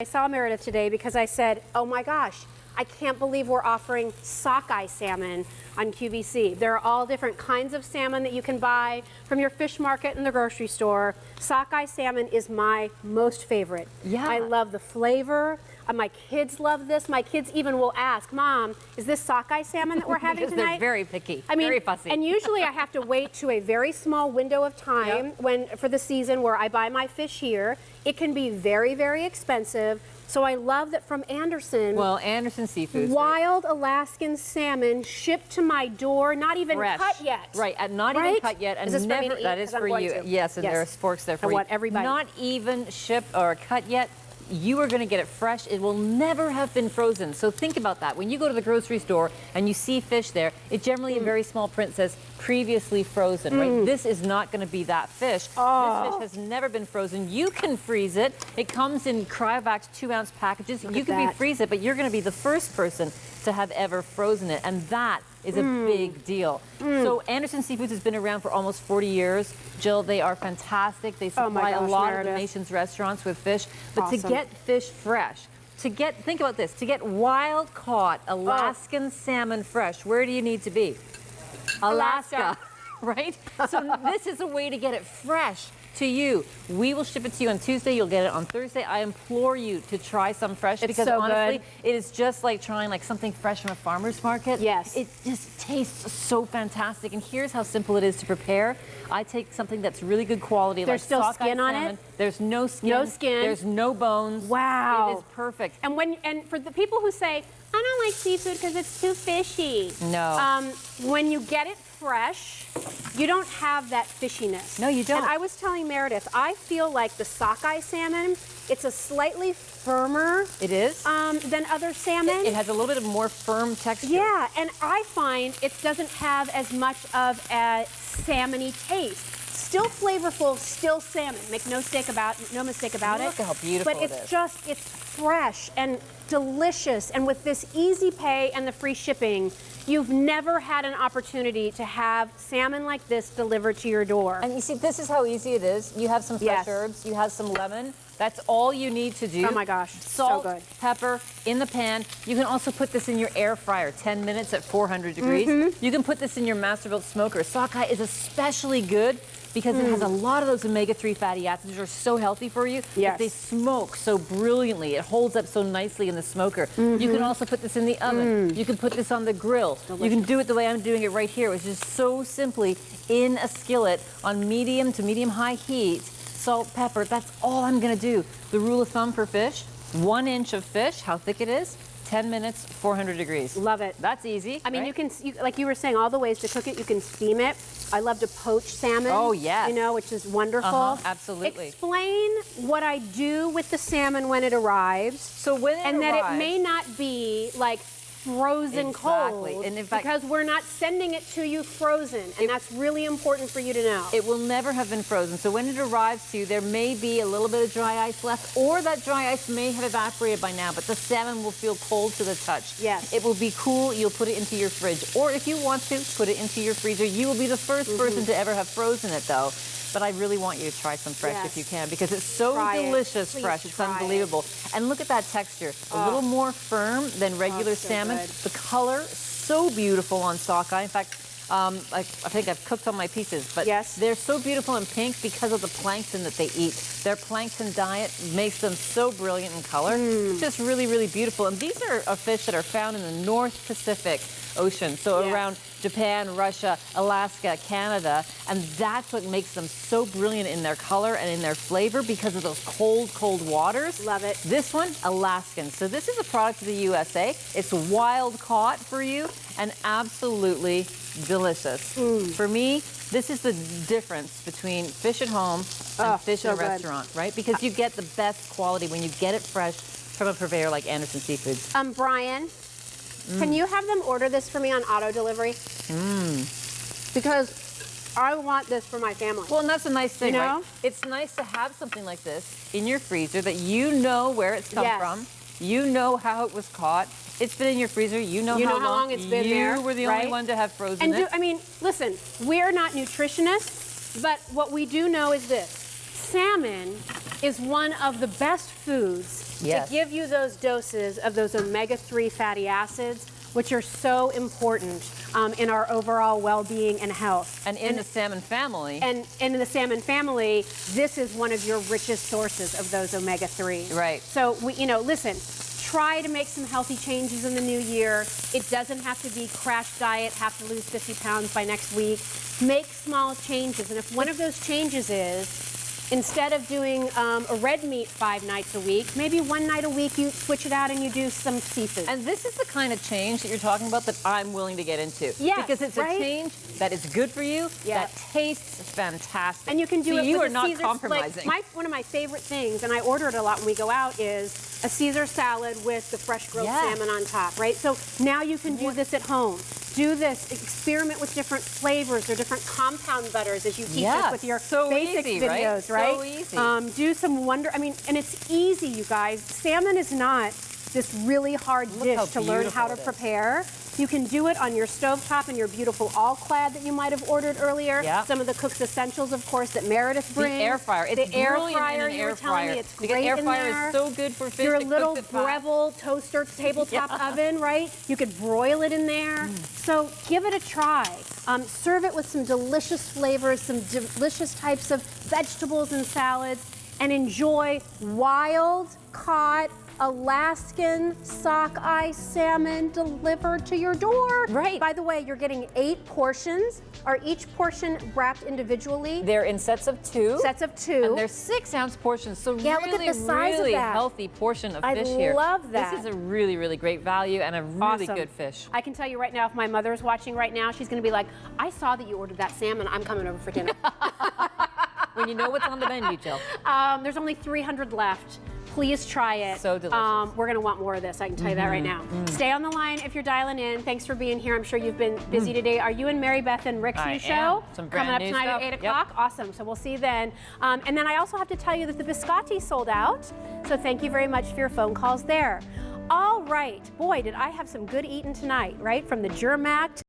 I saw Meredith today because I said, oh my gosh, I can't believe we're offering sockeye salmon on QVC. There are all different kinds of salmon that you can buy from your fish market in the grocery store. Sockeye salmon is my most favorite. Yeah. I love the flavor. My kids love this. My kids even will ask, Mom, is this sockeye salmon that we're having Because tonight? they're very picky, I mean, very fussy. And usually I have to wait to a very small window of time for the season where I buy my fish here. It can be very, very expensive. So I love that from Anderson. Well, Anderson Seafoods. Wild Alaskan salmon shipped to my door, not even Fresh. cut yet. Right, not even cut yet. And is this never, for me to eat? that is 'Cause for I'm you. going to. Yes, and there's forks there for I you. want everybody. Not even shipped or cut yet. You are going to get it fresh. It will never have been frozen. So think about that. When you go to the grocery store and you see fish there, it generally in very small print says previously frozen, right? This is not going to be that fish. This fish has never been frozen. You can freeze it. It comes in cryovac 2-ounce packages. You can freeze it, but you're going to be the first person to have ever frozen it. And that is a big deal. So Anderson Seafoods has been around for almost 40 years. Jill, they are fantastic. They supply a lot of the nation's restaurants with fish. But to get fish fresh, think about this, to get wild caught Alaskan salmon fresh, where do you need to be? Alaska. Right? So this is a way to get it fresh to you. We will ship it to you on Tuesday. You'll get it on Thursday. I implore you to try some fresh because so honestly, good. it is just like trying something fresh from a farmer's market. Yes. It just tastes so fantastic. And here's how simple it is to prepare. I take something that's really good quality. There's like still sockeye skin on salmon. it? There's no skin. No skin. There's no bones. Wow. It is perfect. And for the people who say, I don't like seafood because it's too fishy. No. When you get it fresh, you don't have that fishiness. No, you don't. And I was telling Meredith, I feel like the sockeye salmon, it's a slightly firmer It is. than other salmon. It has a little bit of more firm texture. Yeah, and I find it doesn't have as much of a salmony taste. Still flavorful, still salmon. Make no mistake about it. Look how beautiful but it is. it's fresh and delicious. And with this easy pay and the free shipping, you've never had an opportunity to have salmon like this delivered to your door. And you see, this is how easy it is. You have some fresh herbs, you have some lemon. That's all you need to do. Oh my gosh, Salt, so good. pepper in the pan. You can also put this in your air fryer, 10 minutes at 400 degrees. You can put this in your Masterbuilt smoker. Sockeye is especially good because it has a lot of those omega-3 fatty acids which are so healthy for you. Yes. But they smoke so brilliantly. It holds up so nicely in the smoker. You can also put this in the oven. You can put this on the grill. Delicious. You can do it the way I'm doing it right here, which is so simply in a skillet on medium to medium-high heat. Salt, pepper, that's all I'm gonna do. The rule of thumb for fish, 1 inch of fish, how thick it is, 10 minutes, 400 degrees. Love it. That's easy. I mean, right? like you were saying, all the ways to cook it. You can steam it. I love to poach salmon. Oh, yes. You know, which is wonderful. Absolutely. Explain what I do with the salmon when it arrives. So when it and arrives, that it may not be like frozen cold, and in fact, because we're not sending it to you frozen, and that's really important for you to know. it will never have been frozen. So when it arrives to you, there may be a little bit of dry ice left, or that dry ice may have evaporated by now, but the salmon will feel cold to the touch. Yes. It will be cool. You'll put it into your fridge, or if you want to, put it into your freezer. You will be the first person to ever have frozen it, though. But I really want you to try some fresh if you can, because it's so delicious fresh. It's unbelievable. And look at that texture. A little more firm than regular salmon. Good. The color, so beautiful on sockeye. In fact, I think I've cooked on my pieces, but they're so beautiful and pink because of the plankton that they eat. Their plankton diet makes them so brilliant in color. It's just really, really beautiful. And these are fish that are found in the North Pacific Ocean, so around Japan, Russia, Alaska, Canada, and that's what makes them so brilliant in their color and in their flavor because of those cold, cold waters. Love it. This one, Alaskan. So this is a product of the USA. It's wild caught for you and absolutely delicious. For me, this is the difference between fish at home and fish in a restaurant, right? Because you get the best quality when you get it fresh from a purveyor like Anderson Seafoods. Brian, can you have them order this for me on auto delivery? Because I want this for my family. Well, and that's a nice thing, You know? right? It's nice to have something like this in your freezer that you know where it's come from. You know how it was caught. It's been in your freezer. You know how long it's been there. You were the only one to have frozen And it. I mean, listen, we're not nutritionists, but what we do know is this. Salmon is one of the best foods Yes. to give you those doses of those omega-3 fatty acids, which are so important in our overall well-being and health. And in the salmon family. And in the salmon family, this is one of your richest sources of those omega-3s. Right. So, listen, try to make some healthy changes in the new year. It doesn't have to be crash diet, have to lose 50 pounds by next week. Make small changes. And if one of those changes is, instead of doing a red meat 5 nights a week, maybe 1 night a week you switch it out and you do some seafood. And this is the kind of change that you're talking about that I'm willing to get into. Yes, because it's right? a change that is good for you, Yes. that tastes fantastic. And you can do so it you with are a not Caesar, compromising. Like one of my favorite things, and I order it a lot when we go out, is a Caesar salad with the fresh grilled Yes. salmon on top, right? So now you can do this at home. Do this, experiment with different flavors or different compound butters as you teach us with your so basics easy, videos, right? right? So easy. Do some and it's easy, you guys. Salmon is not this really hard Look how dish to learn how to beautiful it is. prepare. You can do it on your stovetop and your beautiful all-clad that you might have ordered earlier. Yeah. Some of the Cook's Essentials, of course, that Meredith brings. The air fryer. It's the air brilliant fryer, in an you were air telling fryer. me, it's because great air in fryer there. is so good for fish. Your It little cooks it fast. Breville toaster tabletop oven, right? You could broil it in there. So give it a try. Serve it with some delicious flavors, some delicious types of vegetables and salads, and enjoy wild-caught Alaskan sockeye salmon delivered to your door. Right. By the way, you're getting 8 portions. Are each portion wrapped individually? They're in sets of 2. Sets of 2. And they're 6-ounce portions, so Yeah, look really, at the size of really that. healthy portion of I fish here. love that. This is a really, really great value and a really Awesome. good fish. I can tell you right now, if my mother's watching right now, she's going to be like, I saw that you ordered that salmon. I'm coming over for dinner. When you know what's on the menu, Jill. There's only 300 left. Please try it. So delicious. We're going to want more of this. I can tell you that right now. Stay on the line if you're dialing in. Thanks for being here. I'm sure you've been busy today. Are you and Mary Beth and Rick's I new am. show? Some Coming brand up new tonight stuff. at 8 Yep. o'clock. Awesome. So we'll see you then. And then I also have to tell you that the biscotti sold out. So thank you very much for your phone calls there. All right. Boy, did I have some good eating tonight, right? From the Germac